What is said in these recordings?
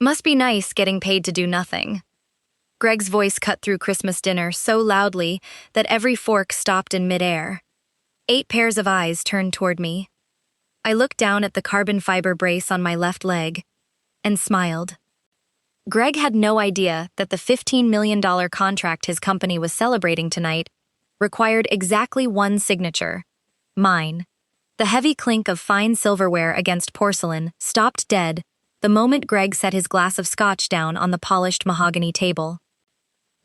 Must be nice getting paid to do nothing. Greg's voice cut through Christmas dinner so loudly that every fork stopped in midair. 8 pairs of eyes turned toward me. I looked down at the carbon fiber brace on my left leg and smiled. Greg had no idea that the $15 million contract his company was celebrating tonight required exactly one signature: mine. The heavy clink of fine silverware against porcelain stopped dead the moment Greg set his glass of scotch down on the polished mahogany table.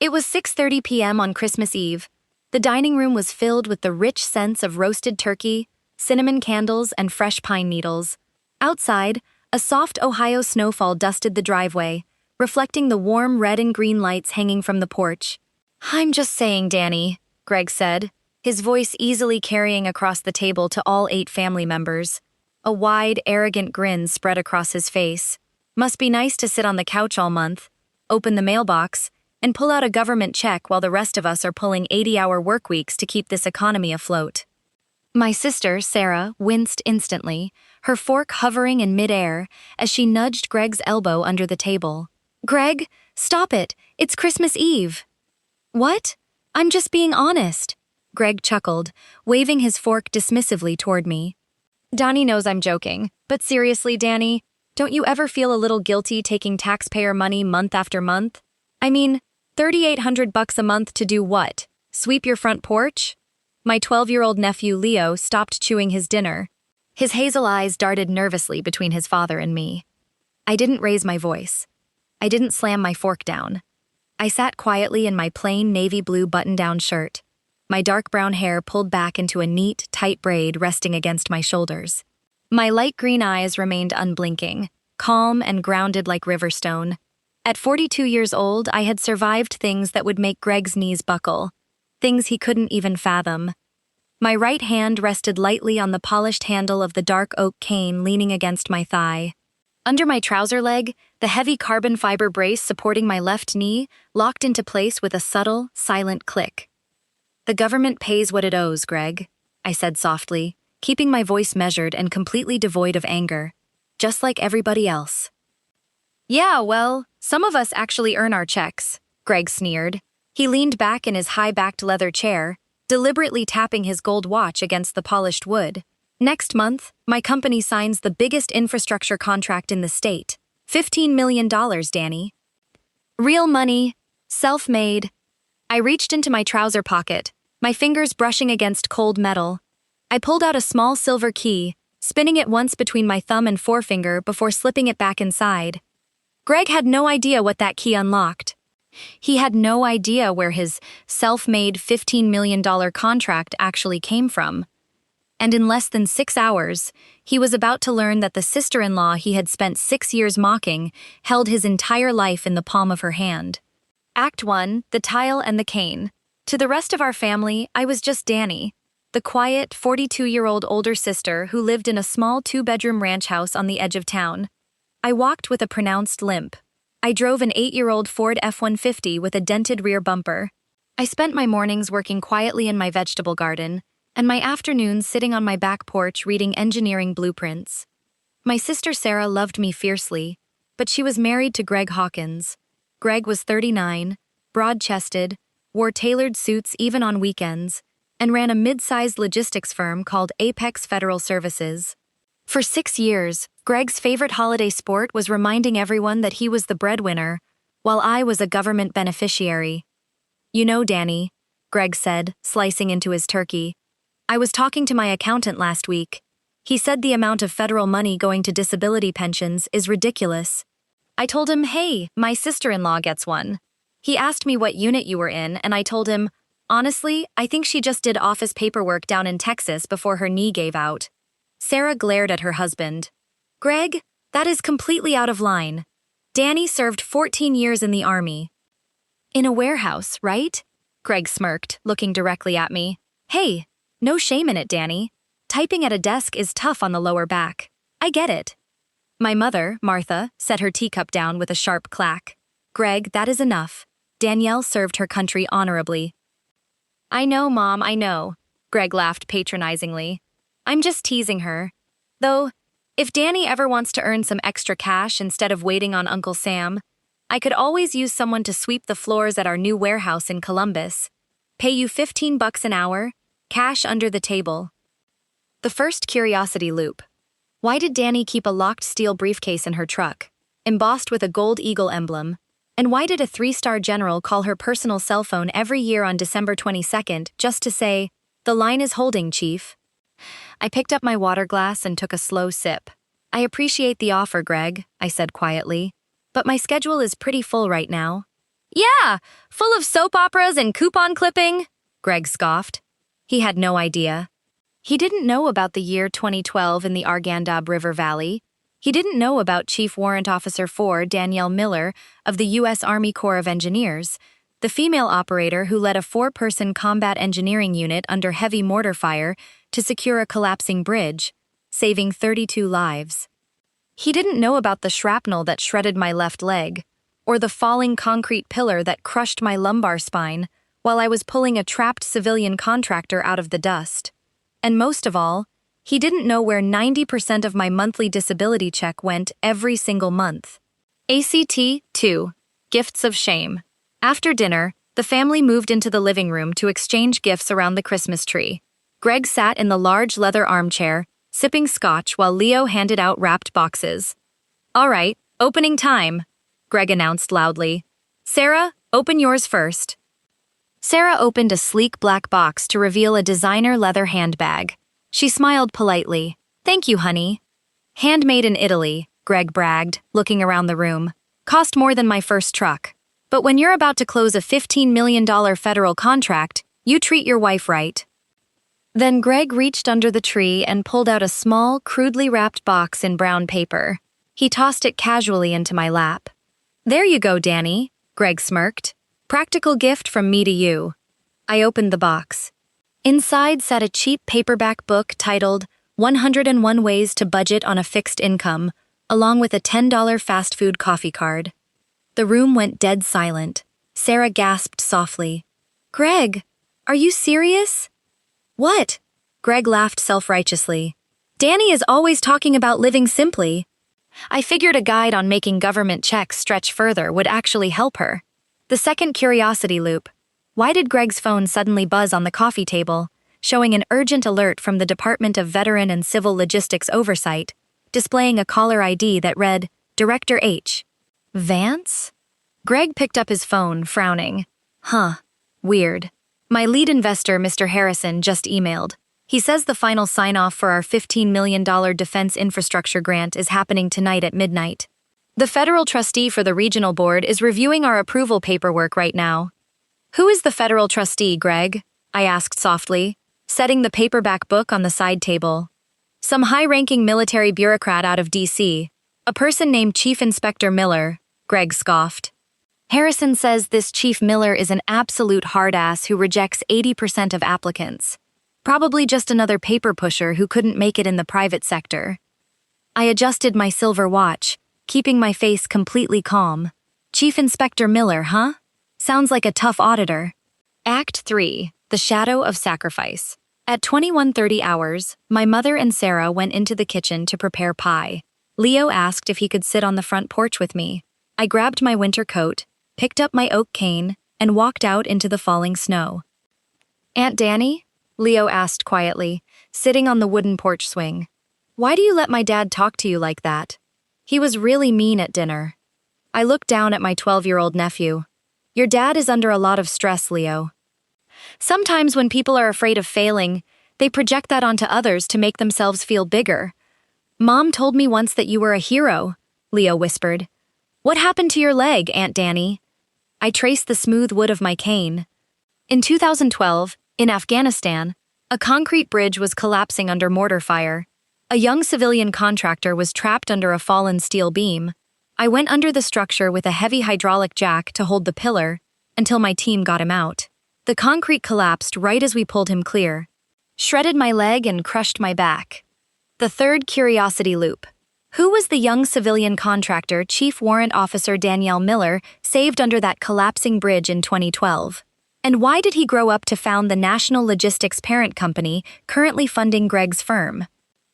It was 6:30 p.m. on Christmas Eve. The dining room was filled with the rich scents of roasted turkey, cinnamon candles, and fresh pine needles. Outside, a soft Ohio snowfall dusted the driveway, reflecting the warm red and green lights hanging from the porch. "I'm just saying, Danny," Greg said, his voice easily carrying across the table to all 8 family members. A wide, arrogant grin spread across his face. Must be nice to sit on the couch all month, open the mailbox, and pull out a government check while the rest of us are pulling 80-hour work weeks to keep this economy afloat. My sister, Sarah, winced instantly, her fork hovering in midair as she nudged Greg's elbow under the table. "Greg, stop it. It's Christmas Eve." "What? I'm just being honest," Greg chuckled, waving his fork dismissively toward me. "Donnie knows I'm joking, but seriously, Danny, don't you ever feel a little guilty taking taxpayer money month after month? I mean, $3,800 a month to do what? Sweep your front porch?" My 12-year-old nephew Leo stopped chewing his dinner. His hazel eyes darted nervously between his father and me. I didn't raise my voice. I didn't slam my fork down. I sat quietly in my plain navy blue button-down shirt, my dark brown hair pulled back into a neat, tight braid resting against my shoulders. My light green eyes remained unblinking, calm and grounded like Riverstone. At 42 years old, I had survived things that would make Greg's knees buckle, things he couldn't even fathom. My right hand rested lightly on the polished handle of the dark oak cane leaning against my thigh. Under my trouser leg, the heavy carbon fiber brace supporting my left knee locked into place with a subtle, silent click. "The government pays what it owes, Greg," I said softly, keeping my voice measured and completely devoid of anger, just like everybody else. "Yeah, well, some of us actually earn our checks," Greg sneered. He leaned back in his high-backed leather chair, deliberately tapping his gold watch against the polished wood. "Next month, my company signs the biggest infrastructure contract in the state. $15 million, Danny. Real money, self-made." I reached into my trouser pocket, my fingers brushing against cold metal. I pulled out a small silver key, spinning it once between my thumb and forefinger before slipping it back inside. Greg had no idea what that key unlocked. He had no idea where his self-made $15 million contract actually came from. And in less than 6 hours, he was about to learn that the sister-in-law he had spent 6 years mocking held his entire life in the palm of her hand. Act 1, the tile and the cane. To the rest of our family, I was just Danny, the quiet, 42-year-old older sister who lived in a small 2-bedroom ranch house on the edge of town. I walked with a pronounced limp. I drove an 8-year-old Ford F-150 with a dented rear bumper. I spent my mornings working quietly in my vegetable garden, and my afternoons sitting on my back porch reading engineering blueprints. My sister Sarah loved me fiercely, but she was married to Greg Hawkins. Greg was 39, broad-chested, wore tailored suits even on weekends, and ran a mid-sized logistics firm called Apex Federal Services. For 6 years, Greg's favorite holiday sport was reminding everyone that he was the breadwinner, while I was a government beneficiary. "You know, Danny," Greg said, slicing into his turkey, "I was talking to my accountant last week. He said the amount of federal money going to disability pensions is ridiculous. I told him, hey, my sister-in-law gets one. He asked me what unit you were in, and I told him, honestly, I think she just did office paperwork down in Texas before her knee gave out." Sarah glared at her husband. "Greg, that is completely out of line. Danny served 14 years in the Army." "In a warehouse, right?" Greg smirked, looking directly at me. "Hey, no shame in it, Danny. Typing at a desk is tough on the lower back. I get it." My mother, Martha, set her teacup down with a sharp clack. "Greg, that is enough. Danielle served her country honorably." "I know, Mom, I know," Greg laughed patronizingly. "I'm just teasing her. Though, If Danny ever wants to earn some extra cash instead of waiting on Uncle Sam, I could always use someone to sweep the floors at our new warehouse in Columbus. Pay you $15 an hour, cash under the table. The first curiosity loop. Why did Danny keep a locked steel briefcase in her truck, embossed with a gold eagle emblem? And why did a 3-star general call her personal cell phone every year on December 22nd just to say, "The line is holding, Chief"? I picked up my water glass and took a slow sip. "I appreciate the offer, Greg," I said quietly, "but my schedule is pretty full right now." "Yeah, full of soap operas and coupon clipping," Greg scoffed. He had no idea. He didn't know about the year 2012 in the Arghandab River Valley. He didn't know about Chief Warrant Officer 4 Danielle Miller of the U.S. Army Corps of Engineers, the female operator who led a 4-person combat engineering unit under heavy mortar fire to secure a collapsing bridge, saving 32 lives. He didn't know about the shrapnel that shredded my left leg, or the falling concrete pillar that crushed my lumbar spine while I was pulling a trapped civilian contractor out of the dust. And most of all, he didn't know where 90% of my monthly disability check went every single month. ACT 2. Gifts of Shame. After dinner, the family moved into the living room to exchange gifts around the Christmas tree. Greg sat in the large leather armchair, sipping scotch while Leo handed out wrapped boxes. "All right, opening time," Greg announced loudly. "Sarah, open yours first." Sarah opened a sleek black box to reveal a designer leather handbag. She smiled politely. "Thank you, honey." "Handmade in Italy," Greg bragged, looking around the room. "Cost more than my first truck. But when you're about to close a $15 million federal contract, you treat your wife right." Then Greg reached under the tree and pulled out a small, crudely wrapped box in brown paper. He tossed it casually into my lap. "There you go, Danny," Greg smirked. "Practical gift from me to you." I opened the box. Inside sat a cheap paperback book titled 101 Ways to Budget on a Fixed Income, along with a $10 fast food coffee card. The room went dead silent. Sarah gasped softly. "Greg, are you serious?" "What?" Greg laughed self-righteously. "Danny is always talking about living simply." I figured a guide on making government checks stretch further would actually help her. The second curiosity loop. Why did Greg's phone suddenly buzz on the coffee table, showing an urgent alert from the Department of Veteran and Civil Logistics Oversight, displaying a caller ID that read, Director H. Vance? Greg picked up his phone, frowning. Weird. My lead investor, Mr. Harrison, just emailed. He says the final sign-off for our $15 million defense infrastructure grant is happening tonight at midnight. The federal trustee for the regional board is reviewing our approval paperwork right now. "Who is the federal trustee, Greg?" I asked softly, setting the paperback book on the side table. "Some high-ranking military bureaucrat out of D.C., a person named Chief Inspector Miller," Greg scoffed. "Harrison says this Chief Miller is an absolute hard-ass who rejects 80% of applicants. Probably just another paper pusher who couldn't make it in the private sector." I adjusted my silver watch, keeping my face completely calm. Chief Inspector Miller, huh? Sounds like a tough auditor. Act 3. The Shadow of Sacrifice. At 21:30 hours, my mother and Sarah went into the kitchen to prepare pie. Leo asked if he could sit on the front porch with me. I grabbed my winter coat, picked up my oak cane, and walked out into the falling snow. "Aunt Danny?" Leo asked quietly, sitting on the wooden porch swing. "Why do you let my dad talk to you like that? He was really mean at dinner." I looked down at my 12-year-old nephew. "Your dad is under a lot of stress, Leo. Sometimes when people are afraid of failing, they project that onto others to make themselves feel bigger. Mom told me once that you were a hero," Leo whispered. "What happened to your leg, Aunt Danny?" I traced the smooth wood of my cane. In 2012, in Afghanistan, a concrete bridge was collapsing under mortar fire. A young civilian contractor was trapped under a fallen steel beam. I went under the structure with a heavy hydraulic jack to hold the pillar until my team got him out. The concrete collapsed right as we pulled him clear, shredded my leg and crushed my back. The third curiosity loop. Who was the young civilian contractor Chief Warrant Officer Danielle Miller saved under that collapsing bridge in 2012? And why did he grow up to found the National Logistics parent company currently funding Greg's firm?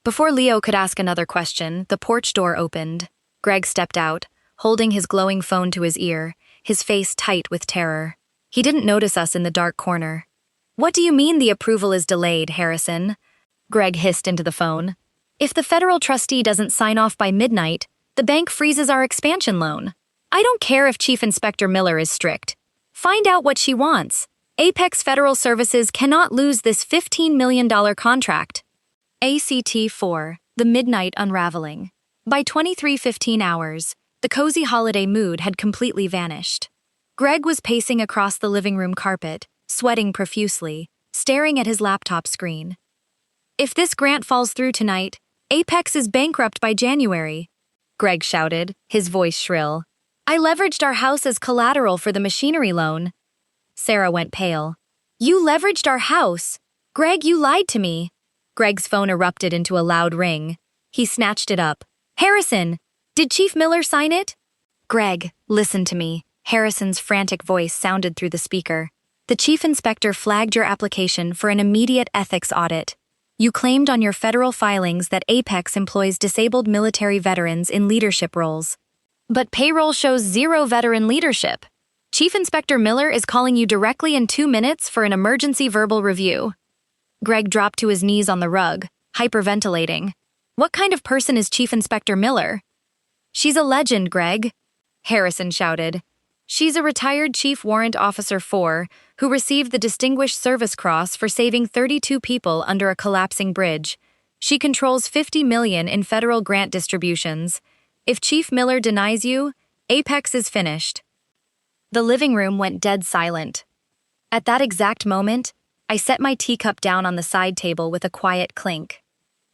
Before Leo could ask another question, the porch door opened. Greg stepped out, holding his glowing phone to his ear, his face tight with terror. He didn't notice us in the dark corner. "What do you mean the approval is delayed, Harrison?" Greg hissed into the phone. "If the federal trustee doesn't sign off by midnight, the bank freezes our expansion loan. I don't care if Chief Inspector Miller is strict. Find out what she wants. Apex Federal Services cannot lose this $15 million contract." ACT-4, The Midnight Unraveling. By 23:15 hours, the cozy holiday mood had completely vanished. Greg was pacing across the living room carpet, sweating profusely, staring at his laptop screen. "If this grant falls through tonight, Apex is bankrupt by January," Greg shouted, his voice shrill. "I leveraged our house as collateral for the machinery loan." Sarah went pale. "You leveraged our house? Greg, you lied to me." Greg's phone erupted into a loud ring. He snatched it up. "Harrison, did Chief Miller sign it?" "Greg, listen to me." Harrison's frantic voice sounded through the speaker. "The chief inspector flagged your application for an immediate ethics audit. You claimed on your federal filings that Apex employs disabled military veterans in leadership roles. But payroll shows zero veteran leadership. Chief Inspector Miller is calling you directly in 2 minutes for an emergency verbal review." Greg dropped to his knees on the rug, hyperventilating. "What kind of person is Chief Inspector Miller?" "She's a legend, Greg," Harrison shouted. "She's a retired Chief Warrant Officer 4 who received the Distinguished Service Cross for saving 32 people under a collapsing bridge. She controls $50 million in federal grant distributions. If Chief Miller denies you, Apex is finished." The living room went dead silent. At that exact moment, I set my teacup down on the side table with a quiet clink.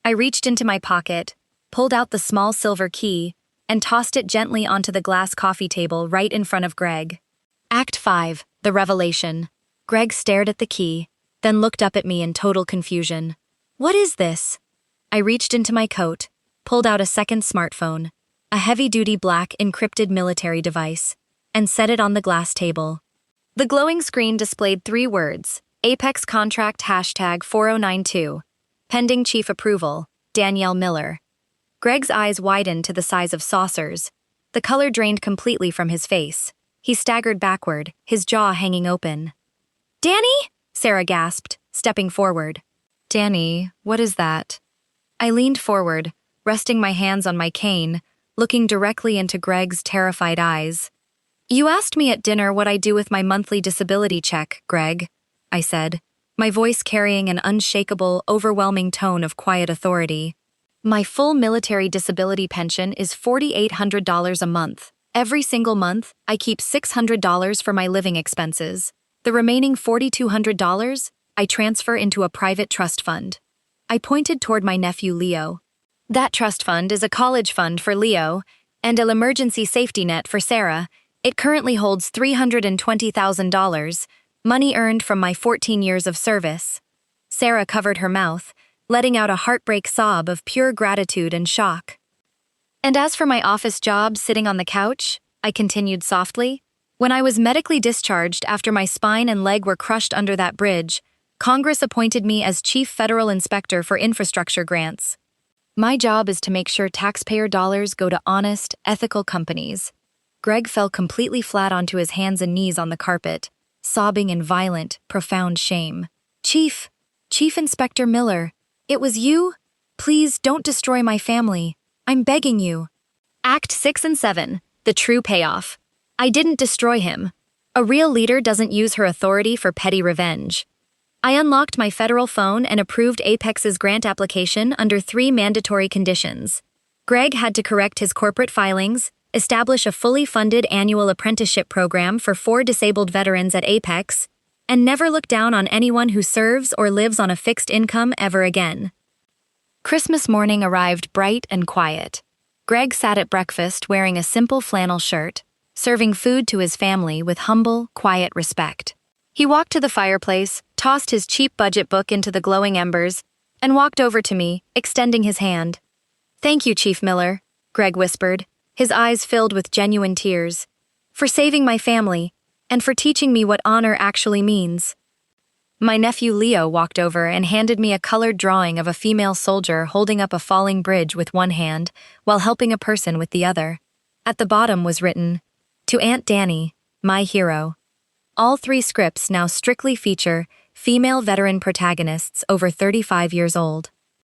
I reached into my pocket, pulled out the small silver key, and tossed it gently onto the glass coffee table right in front of Greg. Act 5, The Revelation. Greg stared at the key, then looked up at me in total confusion. "What is this?" I reached into my coat, pulled out a second smartphone, a heavy-duty black encrypted military device, and set it on the glass table. The glowing screen displayed 3 words: Apex Contract #4092. Pending Chief Approval, Danielle Miller. Greg's eyes widened to the size of saucers. The color drained completely from his face. He staggered backward, his jaw hanging open. "Danny?" Sarah gasped, stepping forward. "Danny, what is that?" I leaned forward, resting my hands on my cane, looking directly into Greg's terrified eyes. "You asked me at dinner what I do with my monthly disability check, Greg," I said, my voice carrying an unshakable, overwhelming tone of quiet authority. "My full military disability pension is $4,800 a month. Every single month, I keep $600 for my living expenses. The remaining $4,200, I transfer into a private trust fund." I pointed toward my nephew Leo. "That trust fund is a college fund for Leo and an emergency safety net for Sarah. It currently holds $320,000, money earned from my 14 years of service." Sarah covered her mouth, letting out a heartbreak sob of pure gratitude and shock. "And as for my office job sitting on the couch," I continued softly, "when I was medically discharged after my spine and leg were crushed under that bridge, Congress appointed me as Chief Federal Inspector for Infrastructure Grants. My job is to make sure taxpayer dollars go to honest, ethical companies." Greg fell completely flat onto his hands and knees on the carpet, sobbing in violent, profound shame. Chief Inspector Miller, it was you? Please don't destroy my family. I'm begging you." Act 6 and 7, The True Payoff. I didn't destroy him. A real leader doesn't use her authority for petty revenge. I unlocked my federal phone and approved Apex's grant application under 3 mandatory conditions. Greg had to correct his corporate filings, establish a fully funded annual apprenticeship program for 4 disabled veterans at Apex, and never look down on anyone who serves or lives on a fixed income ever again. Christmas morning arrived bright and quiet. Greg sat at breakfast wearing a simple flannel shirt, serving food to his family with humble, quiet respect. He walked to the fireplace, tossed his cheap budget book into the glowing embers, and walked over to me, extending his hand. "Thank you, Chief Miller," Greg whispered, his eyes filled with genuine tears, "for saving my family, and for teaching me what honor actually means." My nephew Leo walked over and handed me a colored drawing of a female soldier holding up a falling bridge with one hand while helping a person with the other. At the bottom was written, "To Aunt Danny, my hero." All three scripts now strictly feature female veteran protagonists over 35 years old.